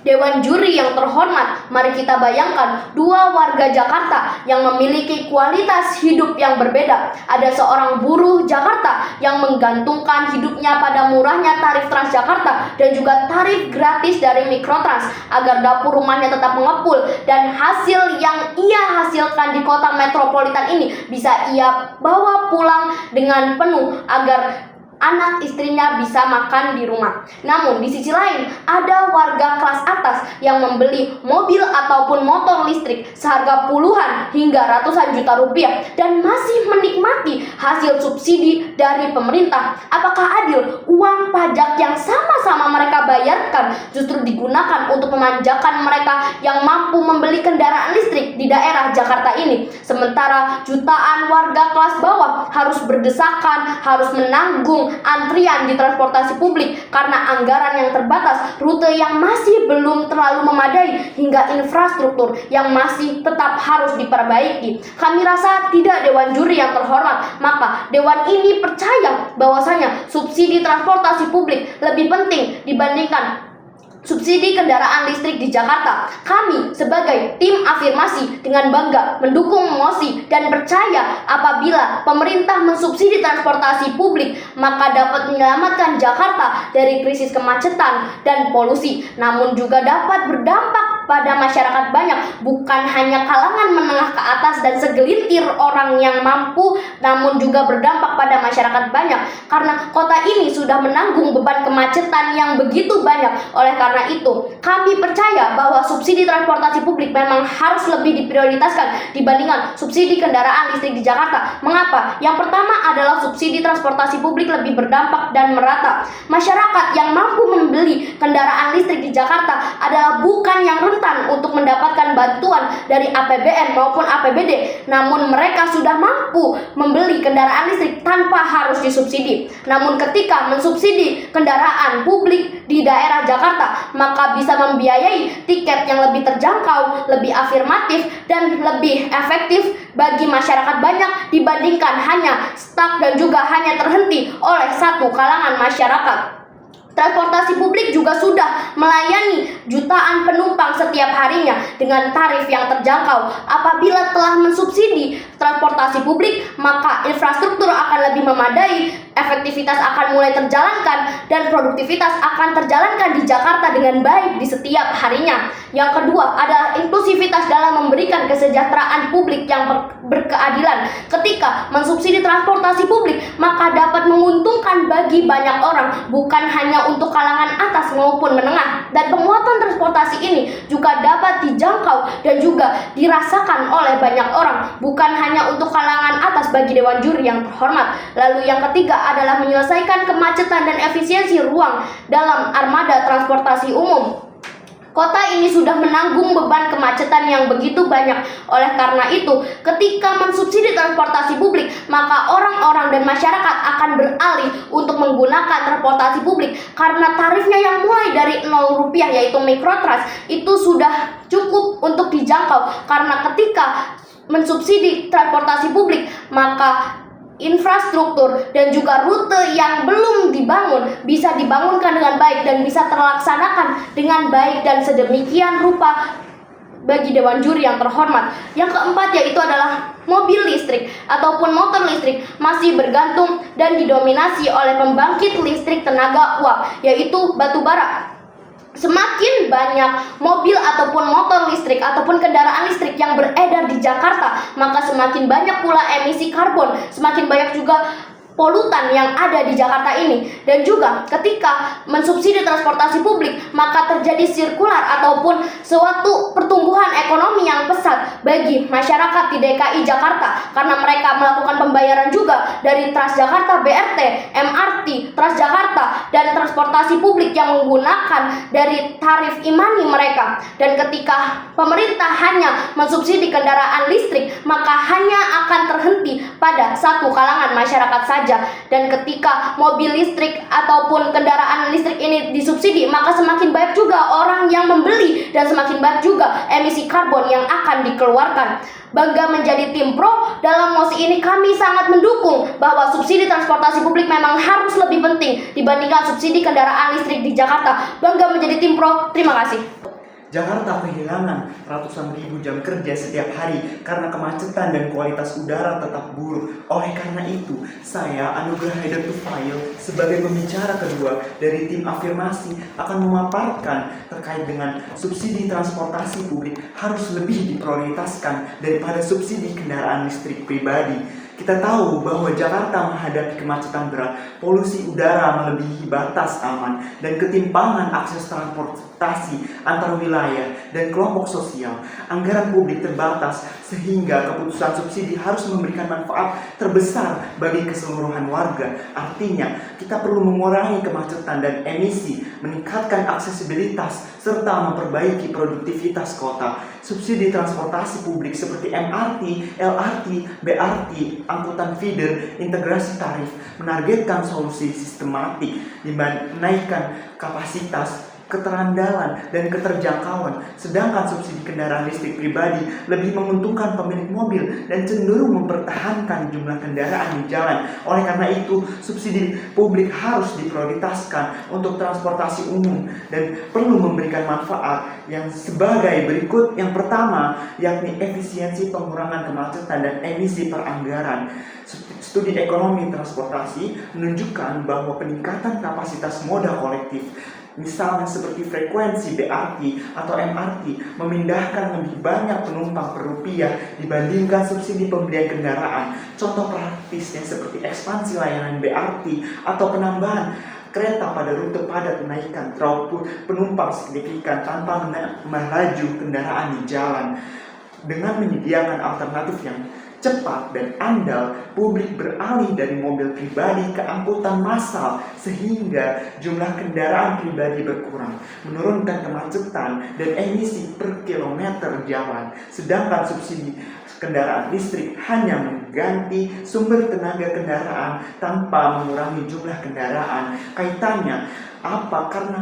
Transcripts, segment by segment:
Dewan Juri yang terhormat, mari kita bayangkan dua warga Jakarta yang memiliki kualitas hidup yang berbeda. Ada seorang buruh Jakarta yang menggantungkan hidupnya pada murahnya tarif Transjakarta dan juga tarif gratis dari Mikrotrans agar dapur rumahnya tetap mengepul dan hasil yang ia hasilkan di kota metropolitan ini bisa ia bawa pulang dengan penuh agar anak istrinya bisa makan di rumah. Namun di sisi lain ada warga kelas atas yang membeli mobil ataupun motor listrik seharga puluhan hingga ratusan juta rupiah dan masih menikmati hasil subsidi dari pemerintah. Apakah adil uang pajak yang sama-sama mereka bayarkan justru digunakan untuk memanjakan mereka yang mampu membeli kendaraan listrik di daerah Jakarta ini, sementara jutaan warga kelas bawah harus berdesakan, harus menanggung antrian di transportasi publik karena anggaran yang terbatas, rute yang masih belum terlalu memadai, hingga infrastruktur yang masih tetap harus diperbaiki. Kami rasa tidak, Dewan Juri yang terhormat, maka Dewan ini percaya bahwasanya subsidi transportasi publik lebih penting dibandingkan subsidi kendaraan listrik di Jakarta. Kami sebagai tim afirmasi dengan bangga mendukung mosi dan percaya apabila pemerintah mensubsidi transportasi publik maka dapat menyelamatkan Jakarta dari krisis kemacetan dan polusi, namun juga dapat berdampak pada masyarakat banyak, bukan hanya kalangan menengah ke atas dan segelintir orang yang mampu, namun juga berdampak pada masyarakat banyak karena kota ini sudah menanggung beban kemacetan yang begitu banyak. Oleh karena itu, kami percaya bahwa subsidi transportasi publik memang harus lebih diprioritaskan dibandingkan subsidi kendaraan listrik di Jakarta. Mengapa? Yang pertama adalah subsidi transportasi publik lebih berdampak dan merata. Masyarakat yang mampu membeli kendaraan listrik di Jakarta adalah bukan yang rentan untuk mendapatkan bantuan dari APBN maupun APBD, namun mereka sudah mampu membeli kendaraan listrik tanpa harus disubsidi. Namun ketika mensubsidi kendaraan publik di daerah Jakarta, maka bisa membiayai tiket yang lebih terjangkau, lebih afirmatif, dan lebih efektif bagi masyarakat banyak dibandingkan hanya stuck dan juga hanya terhenti oleh satu kalangan masyarakat. Transportasi publik juga sudah melayani jutaan penumpang setiap harinya dengan tarif yang terjangkau. Apabila telah mensubsidi transportasi publik, maka infrastruktur akan lebih memadai, efektivitas akan mulai terjalankan, dan produktivitas akan terjalankan di Jakarta dengan baik di setiap harinya. Yang kedua adalah inklusivitas dalam memberikan kesejahteraan publik yang berkeadilan. Ketika mensubsidi transportasi publik, maka dapat menguntungkan bagi banyak orang, bukan hanya untuk kalangan atas maupun menengah, dan penguatan transportasi ini juga dapat dijangkau dan juga dirasakan oleh banyak orang, bukan hanya untuk kalangan atas bagi Dewan Juri yang terhormat. Lalu yang ketiga adalah menyelesaikan kemacetan dan efisiensi ruang dalam armada transportasi umum. Kota ini sudah menanggung beban kemacetan yang begitu banyak. Oleh karena itu, ketika mensubsidi transportasi publik, maka orang-orang dan masyarakat akan beralih untuk menggunakan transportasi publik karena tarifnya yang mulai dari 0 rupiah yaitu Mikrotrans itu sudah cukup untuk dijangkau. Karena ketika mensubsidi transportasi publik, maka infrastruktur dan juga rute yang belum dibangun bisa dibangunkan dengan baik dan bisa terlaksanakan dengan baik dan sedemikian rupa bagi Dewan Juri yang terhormat. Yang keempat yaitu adalah mobil listrik ataupun motor listrik masih bergantung dan didominasi oleh pembangkit listrik tenaga uap yaitu batu bara. Semakin banyak mobil ataupun motor listrik ataupun kendaraan listrik yang beredar di Jakarta, maka semakin banyak pula emisi karbon, semakin banyak juga polutan yang ada di Jakarta ini. Dan juga ketika mensubsidi transportasi publik, maka terjadi sirkular ataupun suatu pertumbuhan ekonomi yang pesat bagi masyarakat di DKI Jakarta karena mereka melakukan pembayaran juga dari Transjakarta BRT, MRT, Transjakarta, dan transportasi publik yang menggunakan dari tarif imani mereka. Dan ketika pemerintah hanya mensubsidi kendaraan listrik, maka hanya akan terhenti pada satu kalangan masyarakat saja. Dan ketika mobil listrik ataupun kendaraan listrik ini disubsidi, maka semakin banyak juga orang yang membeli dan semakin banyak juga emisi karbon yang akan dikeluarkan. Bangga menjadi tim pro, dalam mosi ini kami sangat mendukung bahwa subsidi transportasi publik memang harus lebih penting dibandingkan subsidi kendaraan listrik di Jakarta. Bangga menjadi tim pro, terima kasih. Jakarta kehilangan ratusan ribu jam kerja setiap hari karena kemacetan dan kualitas udara tetap buruk. Oleh karena itu, saya Anugrah Haidar Tufail sebagai pembicara kedua dari tim afirmasi akan memaparkan terkait dengan subsidi transportasi publik harus lebih diprioritaskan daripada subsidi kendaraan listrik pribadi. Kita tahu bahwa Jakarta menghadapi kemacetan berat, polusi udara melebihi batas aman, dan ketimpangan akses transportasi antar wilayah dan kelompok sosial. Anggaran publik terbatas sehingga keputusan subsidi harus memberikan manfaat terbesar bagi keseluruhan warga. Artinya, kita perlu mengurangi kemacetan dan emisi, meningkatkan aksesibilitas, serta memperbaiki produktivitas kota. Subsidi transportasi publik seperti MRT, LRT, BRT, angkutan feeder, integrasi tarif menargetkan solusi sistematik menaikkan kapasitas, keterandalan, dan keterjangkauan. Sedangkan subsidi kendaraan listrik pribadi lebih menguntungkan pemilik mobil dan cenderung mempertahankan jumlah kendaraan di jalan. Oleh karena itu, subsidi publik harus diprioritaskan untuk transportasi umum dan perlu memberikan manfaat yang sebagai berikut. Yang pertama, yakni efisiensi pengurangan kemacetan dan emisi per anggaran. Studi ekonomi transportasi menunjukkan bahwa peningkatan kapasitas moda kolektif, misalnya seperti frekuensi BRT atau MRT, memindahkan lebih banyak penumpang per rupiah dibandingkan subsidi pembelian kendaraan. Contoh praktisnya seperti ekspansi layanan BRT atau penambahan kereta pada rute padat menaikkan throughput penumpang signifikan tanpa melaju kendaraan di jalan. Dengan menyediakan alternatif yang cepat dan andal, publik beralih dari mobil pribadi ke angkutan massal sehingga jumlah kendaraan pribadi berkurang, menurunkan kemacetan dan emisi per kilometer jalan. Sedangkan subsidi kendaraan listrik hanya mengganti sumber tenaga kendaraan tanpa mengurangi jumlah kendaraan. Kaitannya apa? Karena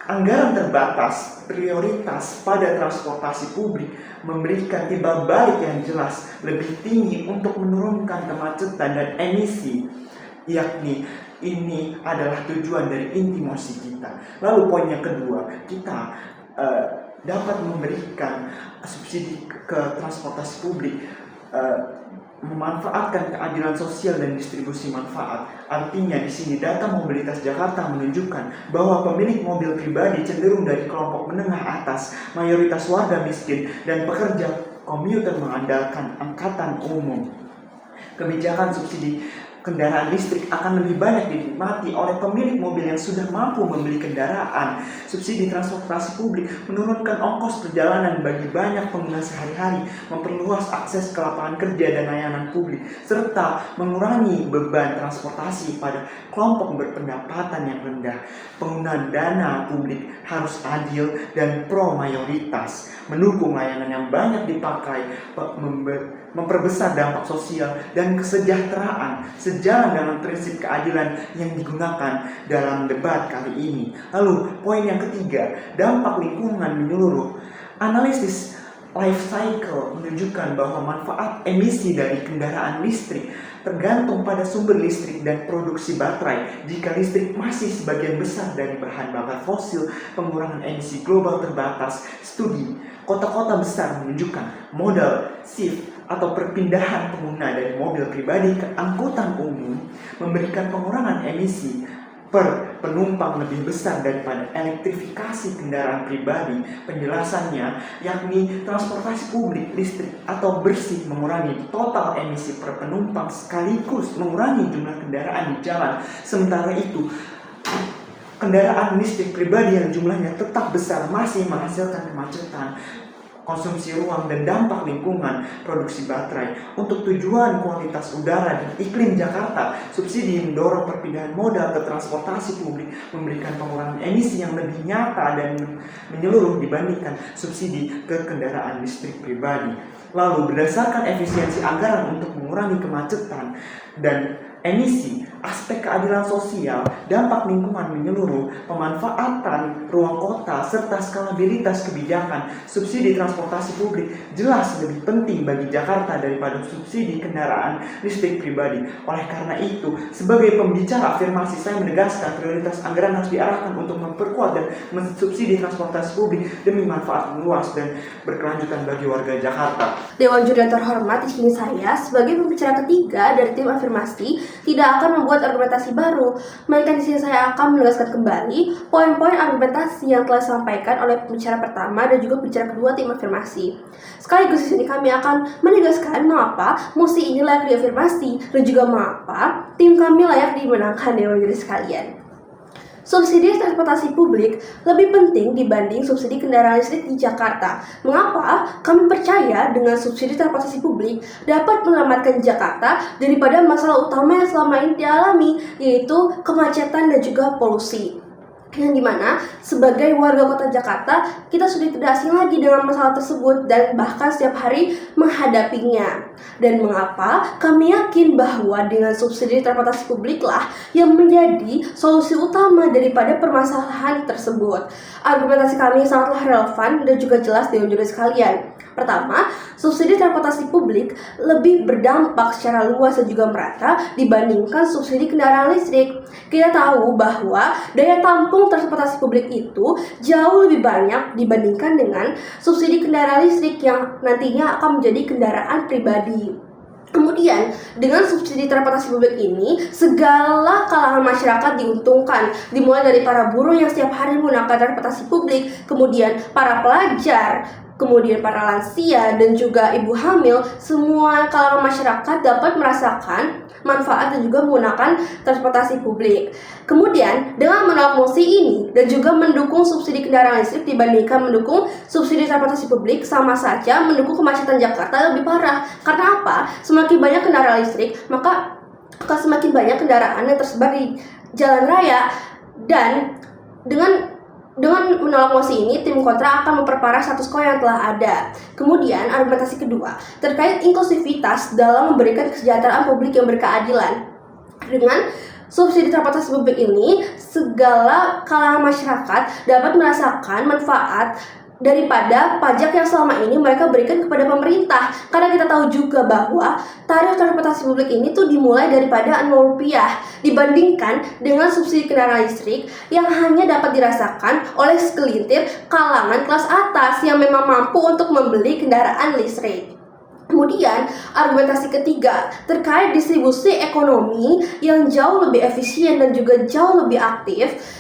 anggaran terbatas, prioritas pada transportasi publik memberikan timbal balik yang jelas lebih tinggi untuk menurunkan kemacetan dan emisi, yakni ini adalah tujuan dari inti mosi kita. Lalu poin yang kedua, kita dapat memberikan subsidi ke transportasi publik, memanfaatkan keadilan sosial dan distribusi manfaat. Artinya di sini data mobilitas Jakarta menunjukkan bahwa pemilik mobil pribadi cenderung dari kelompok menengah atas, mayoritas warga miskin, dan pekerja komuter mengandalkan angkutan umum. Kebijakan subsidi kendaraan listrik akan lebih banyak dinikmati oleh pemilik mobil yang sudah mampu membeli kendaraan. Subsidi transportasi publik menurunkan ongkos perjalanan bagi banyak pengguna sehari-hari, memperluas akses ke lapangan kerja dan layanan publik, serta mengurangi beban transportasi pada kelompok berpendapatan yang rendah. Penggunaan dana publik harus adil dan pro mayoritas, mendukung layanan yang banyak dipakai, memperbesar dampak sosial dan kesejahteraan sejalan dengan prinsip keadilan yang digunakan dalam debat kali ini. Lalu poin yang ketiga, dampak lingkungan menyeluruh. Analisis life cycle menunjukkan bahwa manfaat emisi dari kendaraan listrik tergantung pada sumber listrik dan produksi baterai. Jika listrik masih sebagian besar dari bahan bakar fosil, pengurangan emisi global terbatas. Studi kota-kota besar menunjukkan modal shift atau perpindahan pengguna dari mobil pribadi ke angkutan umum memberikan pengurangan emisi per penumpang lebih besar daripada elektrifikasi kendaraan pribadi. Penjelasannya yakni transportasi publik listrik atau bersih mengurangi total emisi per penumpang sekaligus mengurangi jumlah kendaraan di jalan. Sementara itu, kendaraan listrik pribadi yang jumlahnya tetap besar masih menghasilkan kemacetan, konsumsi ruang, dan dampak lingkungan produksi baterai. Untuk tujuan kualitas udara dan iklim Jakarta, subsidi mendorong perpindahan modal ke transportasi publik memberikan pengurangan emisi yang lebih nyata dan menyeluruh dibandingkan subsidi ke kendaraan listrik pribadi. Lalu berdasarkan efisiensi anggaran untuk mengurangi kemacetan dan emisi, aspek keadilan sosial, dampak lingkungan menyeluruh, pemanfaatan ruang kota, serta skalabilitas kebijakan, subsidi transportasi publik jelas lebih penting bagi Jakarta daripada subsidi kendaraan listrik pribadi. Oleh karena itu, sebagai pembicara afirmasi, saya menegaskan prioritas anggaran harus diarahkan untuk memperkuat dan mensubsidi transportasi publik demi manfaat luas dan berkelanjutan bagi warga Jakarta. Dewan Juri yang terhormat, di sini saya sebagai pembicara ketiga dari tim afirmasi tidak akan membuat argumentasi baru, melainkan di sini saya akan menegaskan kembali poin-poin argumentasi yang telah disampaikan oleh pembicara pertama dan juga pembicara kedua tim afirmasi. Sekaligus di sini kami akan menegaskan mengapa mosi ini layak diafirmasi dan juga mengapa tim kami layak dimenangkan Dewan Juri sekalian. Subsidi transportasi publik lebih penting dibanding subsidi kendaraan listrik di Jakarta. Mengapa? Kami percaya dengan subsidi transportasi publik dapat menyelamatkan Jakarta daripada masalah utama yang selama ini dialami, yaitu kemacetan dan juga polusi. Yang dimana sebagai warga kota Jakarta kita sudah tidak asing lagi dengan masalah tersebut dan bahkan setiap hari menghadapinya. Dan mengapa kami yakin bahwa dengan subsidi transportasi publik lah yang menjadi solusi utama daripada permasalahan tersebut. Argumentasi kami sangatlah relevan dan juga jelas Dewan Juri sekalian. Pertama, subsidi transportasi publik lebih berdampak secara luas dan juga merata dibandingkan subsidi kendaraan listrik. Kita tahu bahwa daya tampung transportasi publik itu jauh lebih banyak dibandingkan dengan subsidi kendaraan listrik yang nantinya akan menjadi kendaraan pribadi. Kemudian, dengan subsidi transportasi publik ini, segala kalangan masyarakat diuntungkan, dimulai dari para buruh yang setiap hari menggunakan transportasi publik, kemudian para pelajar, kemudian para lansia dan juga ibu hamil. Semua kalangan masyarakat dapat merasakan manfaat dan juga menggunakan transportasi publik. Kemudian dengan menolak mosi ini dan juga mendukung subsidi kendaraan listrik dibandingkan mendukung subsidi transportasi publik, sama saja mendukung kemacetan Jakarta lebih parah. Karena apa? Semakin banyak kendaraan listrik, maka akan semakin banyak kendaraan yang tersebar di jalan raya. Dan dengan menolak mosi ini, tim kontra akan memperparah status quo yang telah ada. Kemudian, argumentasi kedua terkait inklusivitas dalam memberikan kesejahteraan publik yang berkeadilan. Dengan subsidi transportasi publik ini, segala kalangan masyarakat dapat merasakan manfaat daripada pajak yang selama ini mereka berikan kepada pemerintah. Karena kita tahu juga bahwa tarif transportasi publik ini tuh dimulai daripada Rp0 dibandingkan dengan subsidi kendaraan listrik yang hanya dapat dirasakan oleh segelintir kalangan kelas atas yang memang mampu untuk membeli kendaraan listrik. Kemudian, argumentasi ketiga terkait distribusi ekonomi yang jauh lebih efisien dan juga jauh lebih aktif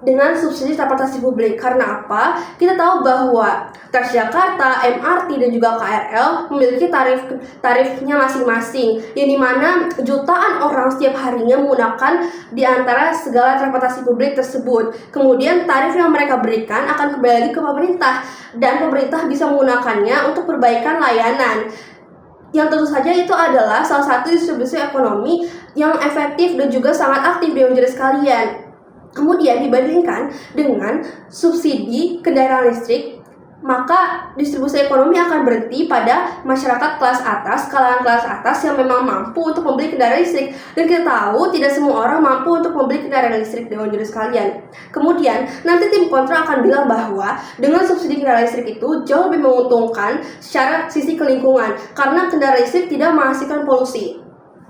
dengan subsidi transportasi publik. Karena apa? Kita tahu bahwa Transjakarta, MRT dan juga KRL memiliki tarifnya masing-masing, yang dimana jutaan orang setiap harinya menggunakan di antara segala transportasi publik tersebut. Kemudian tarif yang mereka berikan akan kembali lagi ke pemerintah, dan pemerintah bisa menggunakannya untuk perbaikan layanan, yang tentu saja itu adalah salah satu distribusi ekonomi yang efektif dan juga sangat aktif Dewan Juri sekalian. Kemudian dibandingkan dengan subsidi kendaraan listrik, maka distribusi ekonomi akan berhenti pada masyarakat kelas atas, kalangan kelas atas yang memang mampu untuk membeli kendaraan listrik. Dan kita tahu tidak semua orang mampu untuk membeli kendaraan listrik Dewan Juri sekalian. Kemudian nanti tim kontra akan bilang bahwa dengan subsidi kendaraan listrik itu jauh lebih menguntungkan secara sisi kelingkungan, karena kendaraan listrik tidak menghasilkan polusi.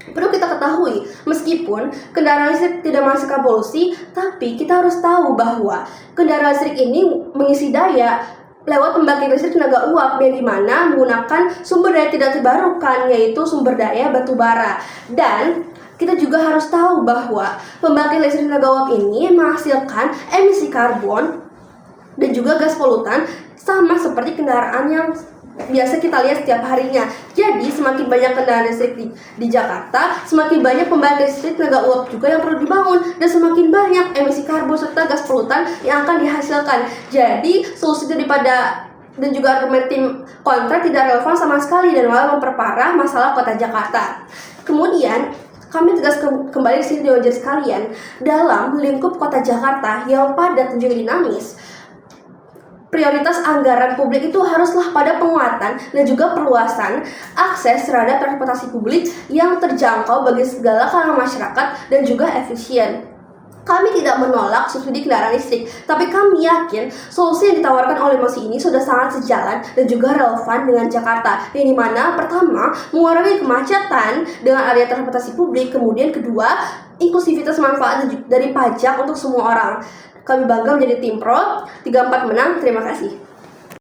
Perlu kita ketahui, meskipun kendaraan listrik tidak menghasilkan polusi, tapi kita harus tahu bahwa kendaraan listrik ini mengisi daya lewat pembangkit listrik tenaga uap, yang dimana menggunakan sumber daya tidak terbarukan, yaitu sumber daya batu bara. Dan kita juga harus tahu bahwa pembangkit listrik tenaga uap ini menghasilkan emisi karbon dan juga gas polutan, sama seperti kendaraan yang biasa kita lihat setiap harinya. Jadi semakin banyak kendaraan listrik di Jakarta, semakin banyak pembangkit listrik tenaga uap juga yang perlu dibangun, dan semakin banyak emisi karbon serta gas polutan yang akan dihasilkan. Jadi solusi daripada dan juga argumen tim kontra tidak relevan sama sekali dan malah memperparah masalah kota Jakarta. Kemudian kami tegas kembali di sini Dewan Juri sekalian, dalam lingkup kota Jakarta yang padat dan juga dinamis, prioritas anggaran publik itu haruslah pada penguatan dan juga perluasan akses terhadap transportasi publik yang terjangkau bagi segala kalangan masyarakat dan juga efisien. Kami tidak menolak subsidi kendaraan listrik, tapi kami yakin solusi yang ditawarkan oleh Mosi ini sudah sangat sejalan dan juga relevan dengan Jakarta. Yang dimana pertama, mengurangi kemacetan dengan area transportasi publik, kemudian kedua, inklusivitas manfaat dari pajak untuk semua orang. Kami bangga menjadi tim pro, 34 menang, terima kasih.